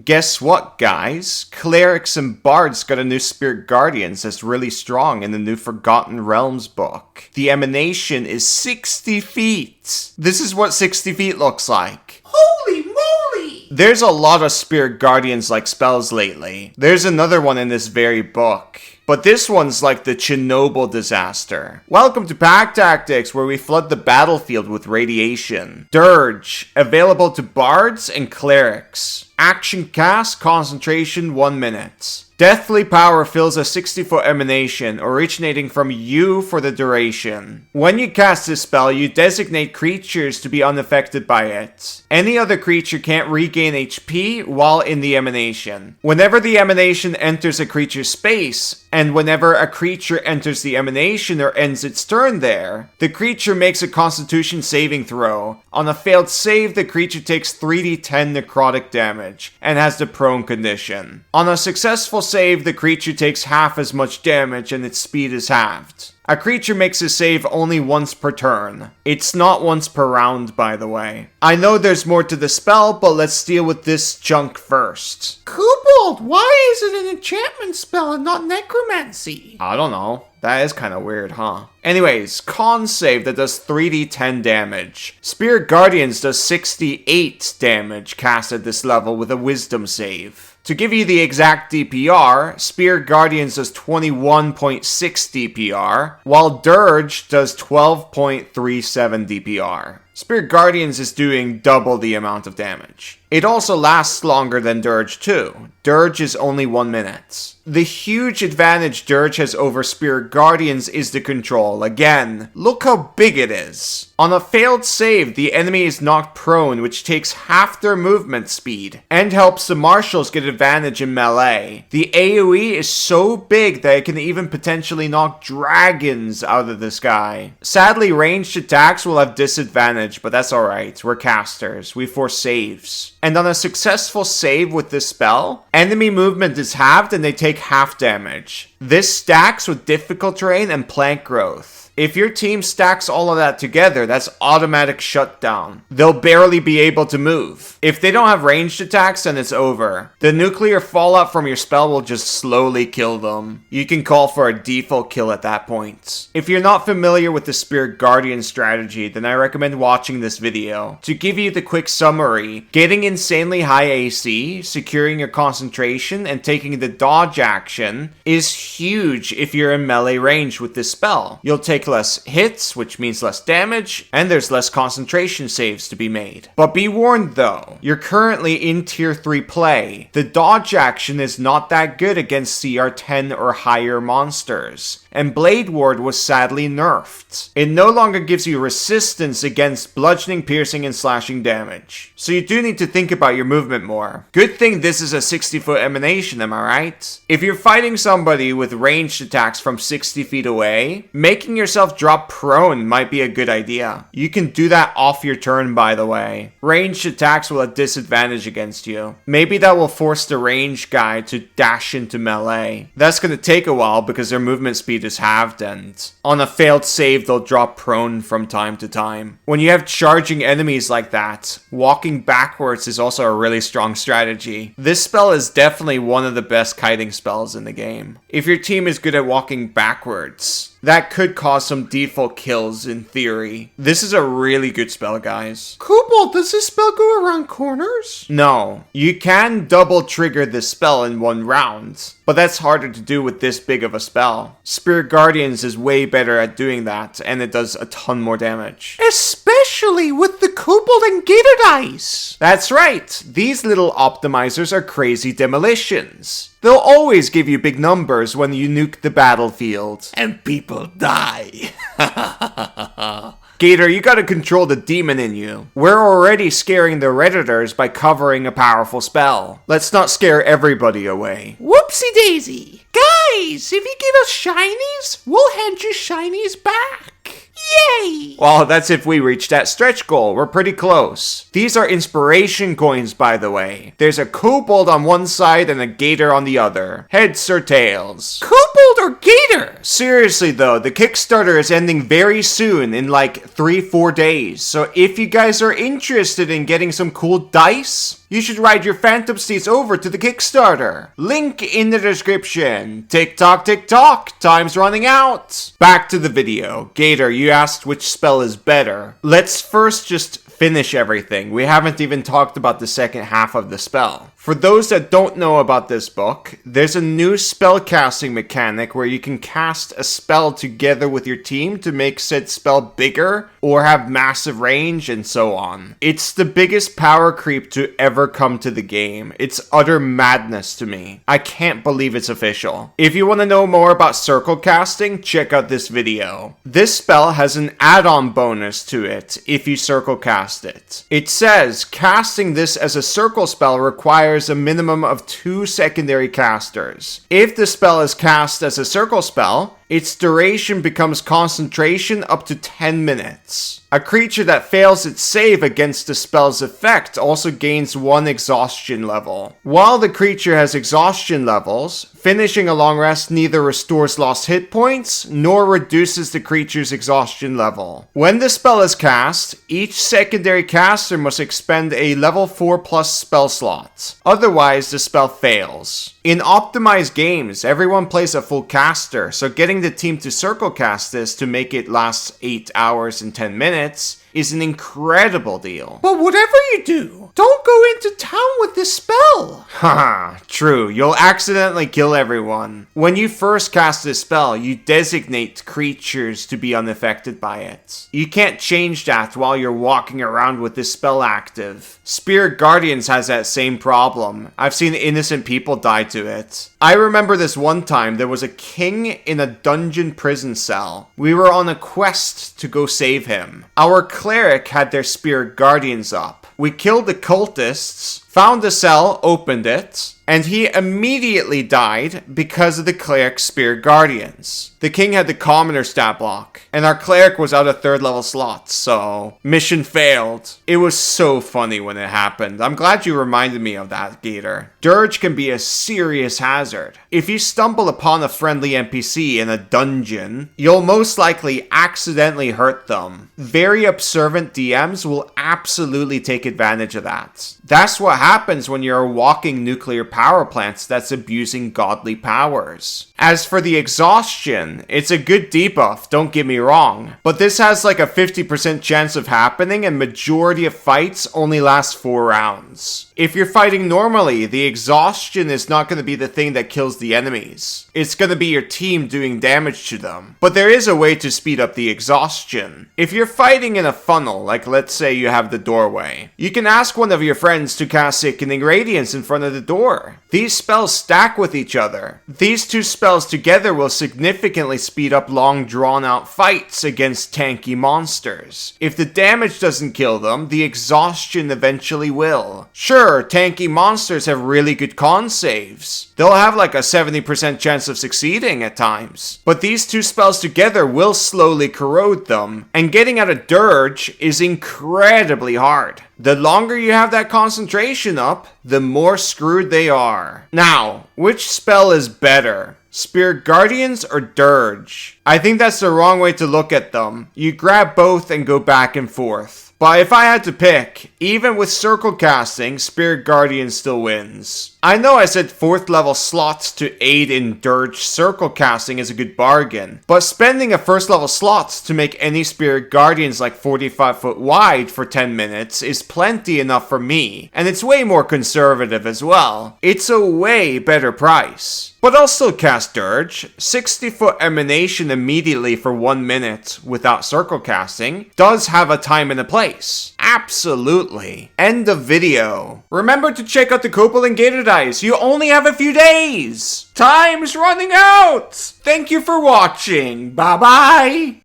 Guess what, guys? Clerics and bards got a new spirit guardians that's really strong in the new Forgotten Realms book. The emanation is 60 feet. This is what 60 feet looks like. Holy moly! There's a lot of spirit guardians like spells lately. There's another one in this very book. But this one's like the Chernobyl disaster. Welcome to Pack Tactics, where we flood the battlefield with radiation. Dirge, available to bards and clerics. Action cast, concentration 1 minute. Deathly power fills a 60-foot emanation, originating from you for the duration. When you cast this spell, you designate creatures to be unaffected by it. Any other creature can't regain HP while in the emanation. Whenever the emanation enters a creature's space, and whenever a creature enters the emanation or ends its turn there, the creature makes a constitution saving throw. On a failed save, the creature takes 3d10 necrotic damage, and has the prone condition. On a successful save, the creature takes half as much damage and its speed is halved. A creature makes a save only once per turn. It's not once per round, by the way. I know there's more to the spell, but let's deal with this junk first. Kobold, why is it an enchantment spell and not necromancy? I don't know. That is kind of weird, huh? Anyways, con save that does 3d10 damage. Spirit Guardians does 68 damage cast at this level with a wisdom save. To give you the exact DPR, Spirit Guardians does 21.6 DPR, while Dirge does 12.37 DPR. Spirit Guardians is doing double the amount of damage. It also lasts longer than Dirge too. Dirge is only 1 minute. The huge advantage Dirge has over Spirit Guardians is the control. Again, look how big it is. On a failed save, the enemy is knocked prone, which takes half their movement speed, and helps the marshals get advantage in melee. The AoE is so big that it can even potentially knock dragons out of the sky. Sadly, ranged attacks will have disadvantage, but that's alright. We're casters. We force saves. And on a successful save with this spell, enemy movement is halved and they take half damage. This stacks with difficult terrain and plant growth. If your team stacks all of that together, that's automatic shutdown. They'll barely be able to move. If they don't have ranged attacks, then it's over. The nuclear fallout from your spell will just slowly kill them. You can call for a default kill at that point. If you're not familiar with the Spirit Guardian strategy, then I recommend watching this video. To give you the quick summary, getting insanely high AC, securing your concentration, and taking the dodge action is huge if you're in melee range with this spell. You'll take less hits, which means less damage, and there's less concentration saves to be made. But be warned though, you're currently in tier 3 play. The dodge action is not that good against CR 10 or higher monsters, and Blade Ward was sadly nerfed. It no longer gives you resistance against bludgeoning, piercing, and slashing damage. So you do need to think about your movement more. Good thing this is a 60-foot emanation, am I right? If you're fighting somebody with ranged attacks from 60 feet away, making yourself drop prone might be a good idea. You can do that off your turn, by the way. Ranged attacks will have disadvantage against you. Maybe that will force the ranged guy to dash into melee. That's gonna take a while because their movement speed is halved, and on a failed save they'll drop prone from time to time. When you have charging enemies like that, walking backwards is also a really strong strategy. This spell is definitely one of the best kiting spells in the game. If your team is good at walking backwards, that could cause some default kills in theory. This is a really good spell, guys. Kobold, does this spell go around corners? No. You can double trigger this spell in one round, but that's harder to do with this big of a spell. Spirit Guardians is way better at doing that, and it does a ton more damage. Especially with the Kobold and Gator dice. That's right. These little optimizers are crazy demolitions. They'll always give you big numbers when you nuke the battlefield. And people die. Gator, you gotta control the demon in you. We're already scaring the Redditors by covering a powerful spell. Let's not scare everybody away. Whoopsie daisy. Guys, if you give us shinies, we'll hand you shinies back. Yay! Well, that's if we reach that stretch goal. We're pretty close. These are inspiration coins, by the way. There's a kobold on one side and a gator on the other. Heads or tails? Kobold or gator? Seriously though, the Kickstarter is ending very soon, in like 3-4 days. So if you guys are interested in getting some cool dice, you should ride your Phantom Steeds over to the Kickstarter. Link in the description. TikTok, TikTok, time's running out. Back to the video. Gator, you asked which spell is better. Let's first just finish everything. We haven't even talked about the second half of the spell. For those that don't know about this book, there's a new spell casting mechanic where you can cast a spell together with your team to make said spell bigger or have massive range and so on. It's the biggest power creep to ever come to the game. It's utter madness to me. I can't believe it's official. If you want to know more about circle casting, check out this video. This spell has an add-on bonus to it if you circle cast it. It says casting this as a circle spell requires a minimum of 2 secondary casters. If the spell is cast as a circle spell, its duration becomes concentration up to 10 minutes. A creature that fails its save against the spell's effect also gains 1 exhaustion level. While the creature has exhaustion levels, finishing a long rest neither restores lost hit points nor reduces the creature's exhaustion level. When the spell is cast, each secondary caster must expend a level 4+ spell slot. Otherwise, the spell fails. In optimized games, everyone plays a full caster, so getting the team to circle cast this to make it last 8 hours and 10 minutes is an incredible deal. But whatever you do, don't go into town with this spell. Haha, true, you'll accidentally kill everyone. When you first cast this spell, you designate creatures to be unaffected by it. You can't change that while you're walking around with this spell active. Spirit Guardians has that same problem. I've seen innocent people die to it. I remember this one time there was a king in a dungeon prison cell. We were on a quest to go save him. Our cleric had their Spirit Guardians up. We killed the cultists, found the cell, opened it, and he immediately died because of the cleric's Spirit Guardians. The king had the commoner stat block, and our cleric was out of 3rd level slots, so mission failed. It was so funny when it happened. I'm glad you reminded me of that, Gator. Dirge can be a serious hazard. If you stumble upon a friendly NPC in a dungeon, you'll most likely accidentally hurt them. Very observant DMs will absolutely take advantage of that. That's what happens when you're a walking nuclear power plant that's abusing godly powers. As for the exhaustion, it's a good debuff, don't get me wrong, but this has like a 50% chance of happening and majority of fights only last 4 rounds. If you're fighting normally, the exhaustion is not going to be the thing that kills the enemies. It's going to be your team doing damage to them. But there is a way to speed up the exhaustion. If you're fighting in a funnel, like let's say you have the doorway, you can ask one of your friends to cast Sickening Radiance in front of the door. These spells stack with each other. These 2 spells together will significantly speed up long drawn out fights against tanky monsters. If the damage doesn't kill them, the exhaustion eventually will. Sure, tanky monsters have really good con saves. They'll have like a 70% chance of succeeding at times. But these 2 spells together will slowly corrode them, and getting out of Dirge is incredibly hard. The longer you have that concentration up, the more screwed they are. Now, which spell is better? Spirit Guardians or Dirge? I think that's the wrong way to look at them. You grab both and go back and forth. But if I had to pick, even with circle casting, Spirit Guardian still wins. I know I said 4th level slots to aid in Dirge circle casting is a good bargain, but spending a 1st level slots to make any Spirit Guardians like 45 foot wide for 10 minutes is plenty enough for me, and it's way more conservative as well. It's a way better price. But I'll still cast Dirge. 60-foot emanation immediately for 1 minute without circle casting does have a time and a place. Absolutely. End of video. Remember to check out the Copal and Gator dice. You only have a few days. Time's running out. Thank you for watching. Bye bye.